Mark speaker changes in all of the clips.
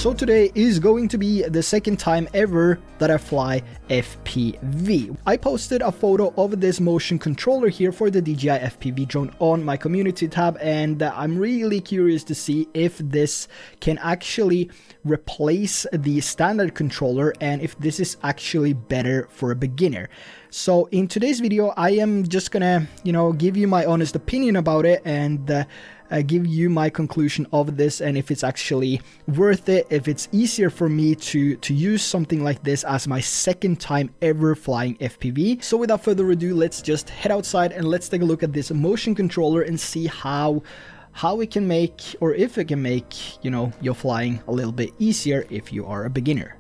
Speaker 1: So today is going to be the second time ever that I fly FPV. I posted a photo of this motion controller here for the DJI FPV drone on my community tab, and I'm really curious to see if this can actually replace the standard controller and if this is actually better for a beginner. So in today's video I am just gonna give you my honest opinion about it and give you my conclusion of this, and if it's actually worth it, if it's easier for me to use something like this as my second time ever flying FPV. So without further ado, let's just head outside and let's take a look at this motion controller and see how it can make, or if it can make, your flying a little bit easier if you are a beginner.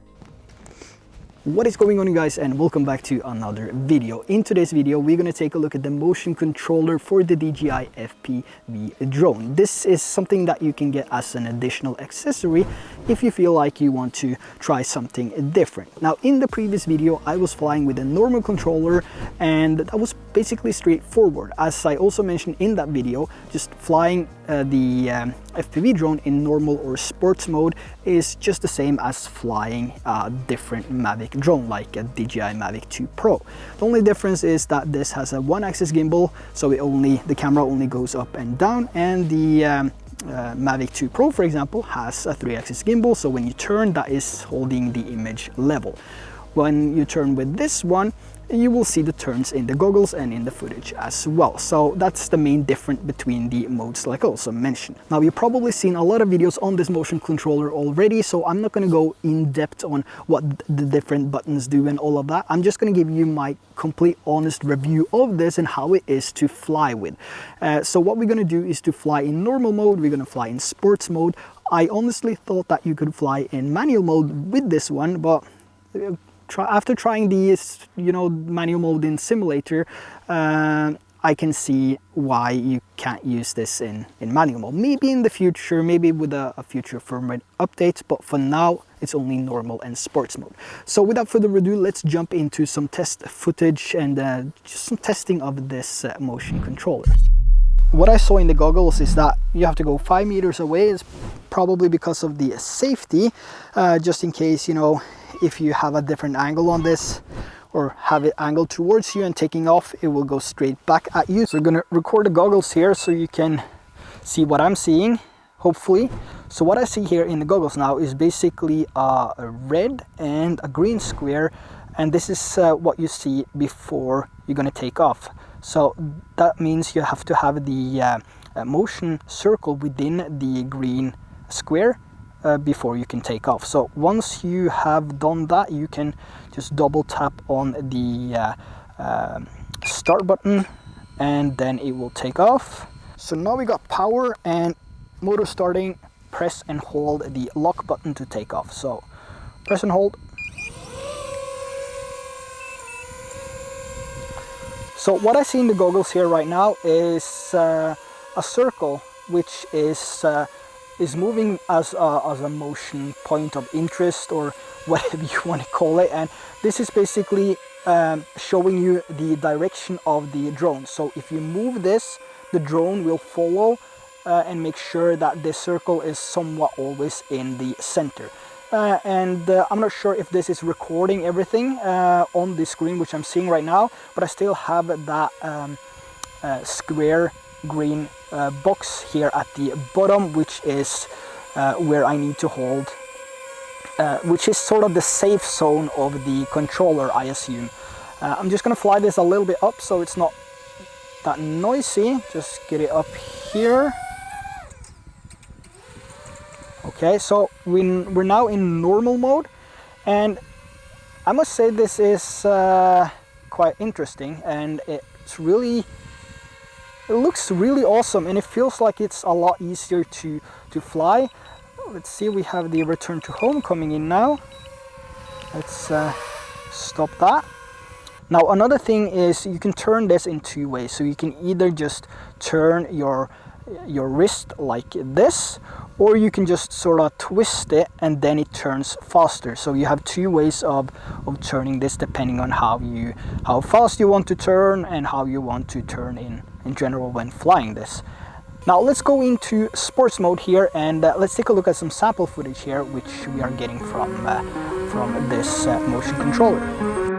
Speaker 1: What is going on, you guys, and welcome back to another video. In today's video we're going to take a look at the motion controller for the DJI FPV drone. This is something that you can get as an additional accessory if you feel like you want to try something different. Now, in the previous video I was flying with a normal controller and that was basically straightforward. As I also mentioned in that video, just flying the FPV drone in normal or sports mode is just the same as flying a different Mavic drone like a DJI Mavic 2 Pro. The only difference is that this has a one-axis gimbal, so the camera only goes up and down, and the Mavic 2 Pro, for example, has a three-axis gimbal, so when you turn, that is holding the image level. When you turn with this one, you will see the turns in the goggles and in the footage as well. So that's the main difference between the modes, like I also mentioned. Now, you've probably seen a lot of videos on this motion controller already, so I'm not going to go in depth on what the different buttons do and all of that. I'm just going to give you my complete honest review of this and how it is to fly with. So what we're going to do is to fly in normal mode, we're going to fly in sports mode. I honestly thought that you could fly in manual mode with this one, but after trying these, manual mode in simulator, I can see why you can't use this in manual mode. Maybe in the future, maybe with a future firmware update, but for now it's only normal and sports mode. So without further ado, let's jump into some test footage and just some testing of this motion controller. What I saw in the goggles is that you have to go 5 meters away. It's probably because of the safety, just in case, if you have a different angle on this or have it angled towards you and taking off, it will go straight back at you. So we're going to record the goggles here so you can see what I'm seeing, hopefully. So what I see here in the goggles now is basically a red and a green square, and this is what you see before you're going to take off. So that means you have to have the motion circle within the green square before you can take off. So once you have done that, you can just double tap on the start button and then it will take off. So now we got power and motor starting. Press and hold the lock button to take off. So press and hold. So what I see in the goggles here right now is a circle, which is moving as a motion point of interest, or whatever you want to call it, and this is basically showing you the direction of the drone. So if you move this, the drone will follow and make sure that this circle is somewhat always in the center. I'm not sure if this is recording everything on the screen which I'm seeing right now, but I still have that square green box here at the bottom, which is where I need to hold, which is sort of the safe zone of the controller, I assume. I'm just going to fly this a little bit up so it's not that noisy. Just get it up here. Okay, so we're now in normal mode, and I must say this is quite interesting, and it looks really awesome, and it feels like it's a lot easier to fly. Let's see, we have the return to home coming in now. Let's stop that. Now, another thing is you can turn this in two ways. So you can either just turn your wrist like this, or you can just sort of twist it and then it turns faster. So you have two ways of turning this, depending on how fast you want to turn and how you want to turn in general when flying this. Now let's go into sports mode here, and let's take a look at some sample footage here, which we are getting from this motion controller.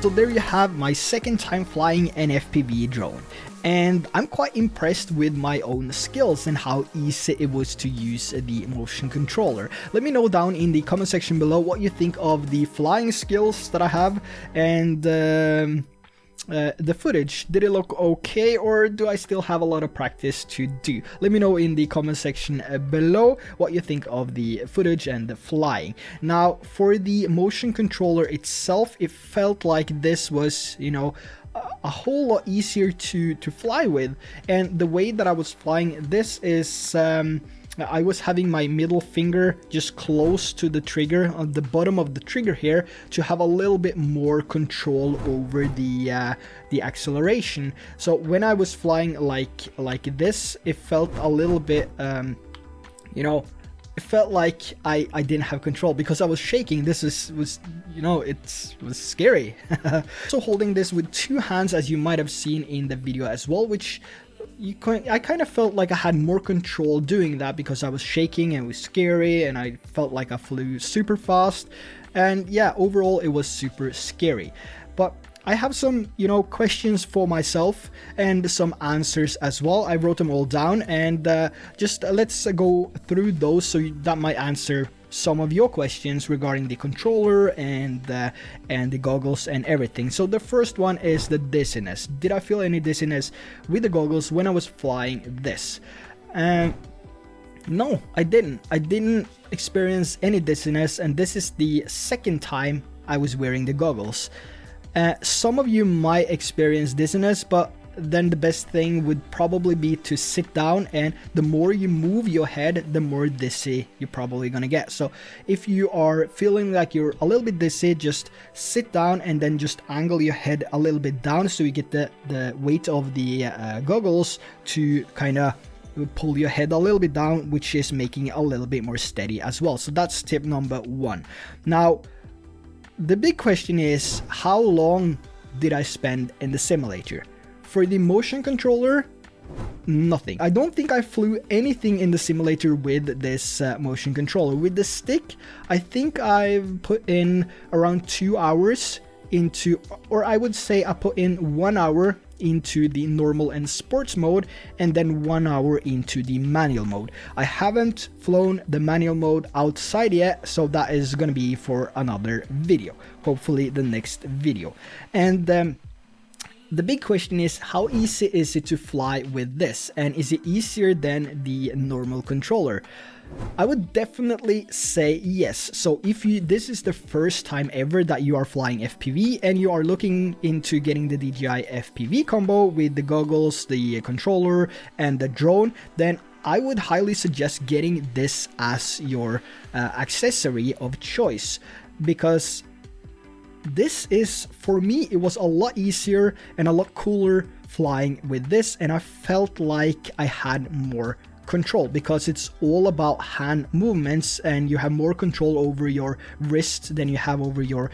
Speaker 1: So there you have my second time flying an FPV drone, and I'm quite impressed with my own skills and how easy it was to use the motion controller. Let me know down in the comment section below what you think of the flying skills that I have, and the footage. Did it look okay, or do I still have a lot of practice to do? Let me know in the comment section below what you think of the footage and the flying. Now, for the motion controller itself, it felt like this was, you know, a whole lot easier to fly with, and the way that I was flying this is I was having my middle finger just close to the trigger on the bottom of the trigger here to have a little bit more control over the acceleration. So when I was flying like this, it felt a little bit you know, it felt like I didn't have control because I was shaking. This was you know, it was scary. So holding this with two hands, as you might have seen in the video as well, which I kind of felt like I had more control doing that because I was shaking and it was scary, and I felt like I flew super fast, and yeah, overall it was super scary. But I have some, you know, questions for myself and some answers as well. I wrote them all down, and just let's go through those so that might answer some of your questions regarding the controller and the goggles and everything. So the first one is the dizziness. Did I feel any dizziness with the goggles when I was flying this? No, I didn't experience any dizziness, and this is the second time I was wearing the goggles. Some of you might experience dizziness, but then the best thing would probably be to sit down, and the more you move your head, the more dizzy you're probably gonna get. So if you are feeling like you're a little bit dizzy, just sit down and then just angle your head a little bit down so you get the weight of the goggles to kind of pull your head a little bit down, which is making it a little bit more steady as well. So that's tip number 1. Now the big question is, how long did I spend in the simulator? For the motion controller, nothing. I don't think I flew anything in the simulator with this motion controller. With the stick, I think I've put in around 2 hours into, or I would say I put in 1 hour into the normal and sports mode, and then 1 hour into the manual mode. I haven't flown the manual mode outside yet, so that is going to be for another video, hopefully the next video. And the big question is, how easy is it to fly with this, and is it easier than the normal controller? I would definitely say yes. So if this is the first time ever that you are flying FPV and you are looking into getting the DJI FPV combo with the goggles, the controller and the drone, then I would highly suggest getting this as your accessory of choice, because this is, for me, it was a lot easier and a lot cooler flying with this, and I felt like I had more control, because it's all about hand movements and you have more control over your wrists than you have over your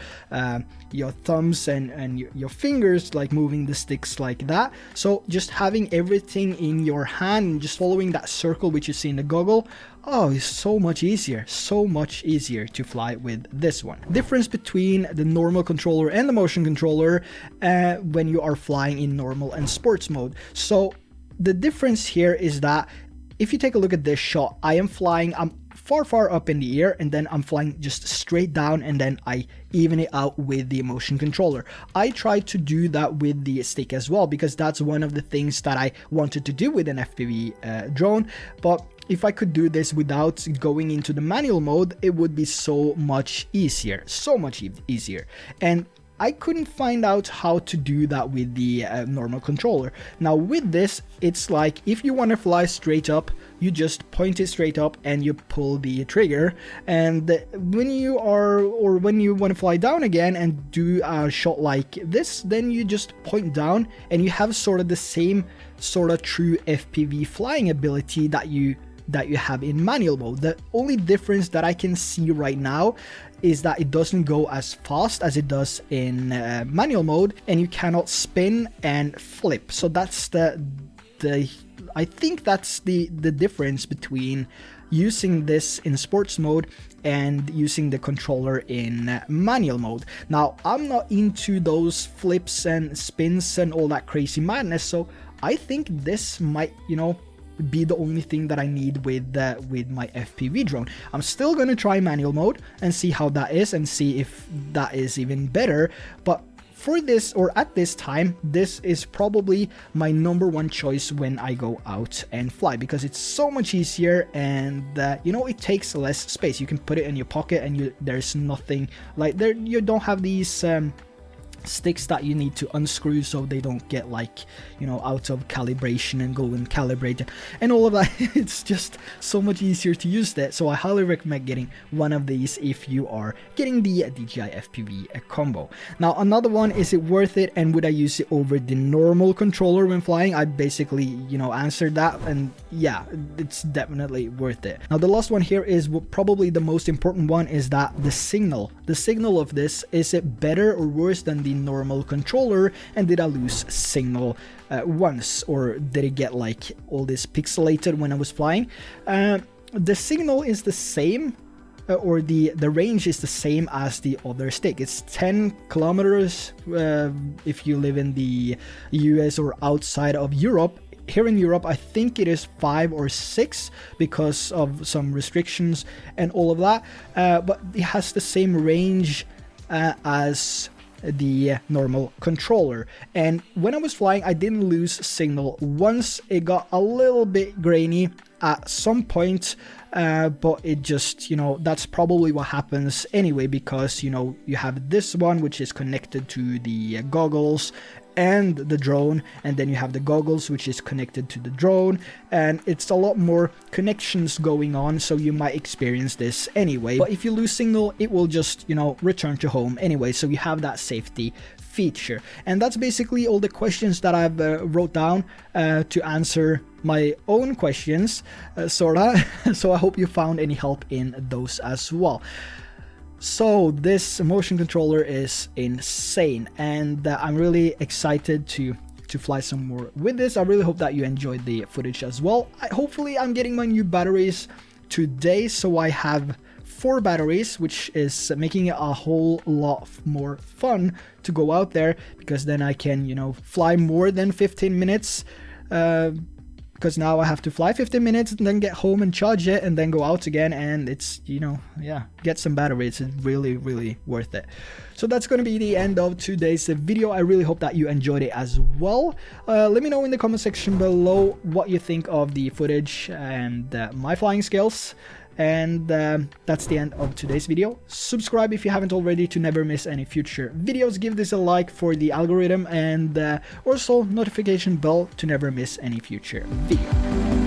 Speaker 1: thumbs and your fingers, like moving the sticks like that. So just having everything in your hand and just following that circle which you see in the goggle, oh, it's so much easier to fly with this one. Difference between the normal controller and the motion controller when you are flying in normal and sports mode. So the difference here is that if you take a look at this shot, I'm far up in the air, and then I'm flying just straight down, and then I even it out with the motion controller. I tried to do that with the stick as well, because that's one of the things that I wanted to do with an FPV drone. But if I could do this without going into the manual mode, it would be so much easier, and I couldn't find out how to do that with the normal controller. Now with this, it's like if you want to fly straight up, you just point it straight up and you pull the trigger, and when you want to fly down again and do a shot like this, then you just point down and you have sort of the same sort of true FPV flying ability that you have in manual mode. The only difference that I can see right now is that it doesn't go as fast as it does in manual mode, and you cannot spin and flip. So that's I think that's the difference between using this in sports mode and using the controller in manual mode. Now I'm not into those flips and spins and all that crazy madness, so I think this might, be the only thing that I need with my FPV drone. I'm still gonna try manual mode and see how that is, and see if that is even better. But for this, or at this time, this is probably my #1 choice when I go out and fly, because it's so much easier, and it takes less space. You can put it in your pocket, and there's nothing like there. You don't have these sticks that you need to unscrew so they don't get out of calibration and go and calibrate and all of that. It's just so much easier to use that, so I highly recommend getting one of these if you are getting the DJI FPV combo. Now another one, is it worth it, and would I use it over the normal controller when flying? I basically answered that, and yeah, it's definitely worth it. Now the last one here is probably the most important one, is that the signal of this, is it better or worse than the normal controller, and did I lose signal once, or did it get all this pixelated when I was flying? The signal is the same, or the range is the same as the other stick. It's 10 kilometers if you live in the US or outside of Europe. Here in Europe, I think it is 5 or 6 because of some restrictions and all of that, but it has the same range as the normal controller. And when I was flying, I didn't lose signal once. It got a little bit grainy at some point, but it just, you know, that's probably what happens anyway, because, you know, you have this one which is connected to the goggles and the drone, and then you have the goggles which is connected to the drone, and it's a lot more connections going on, so you might experience this anyway. But if you lose signal, it will just, you know, return to home anyway, so you have that safety feature. And that's basically all the questions that I've wrote down to answer my own questions, sorta. So I hope you found any help in those as well. So this motion controller is insane, and I'm really excited to fly some more with this. I really hope that you enjoyed the footage as well. Hopefully I'm getting my new batteries today, so I have 4 batteries, which is making it a whole lot more fun to go out there, because then I can, you know, fly more than 15 minutes, because now I have to fly 15 minutes and then get home and charge it and then go out again, and it's, you know, yeah, get some batteries. It's really, really worth it. So that's going to be the end of today's video. I really hope that you enjoyed it as well. Let me know in the comment section below what you think of the footage and my flying skills. And that's the end of today's video. Subscribe if you haven't already to never miss any future videos. Give this a like for the algorithm, and also notification bell to never miss any future video.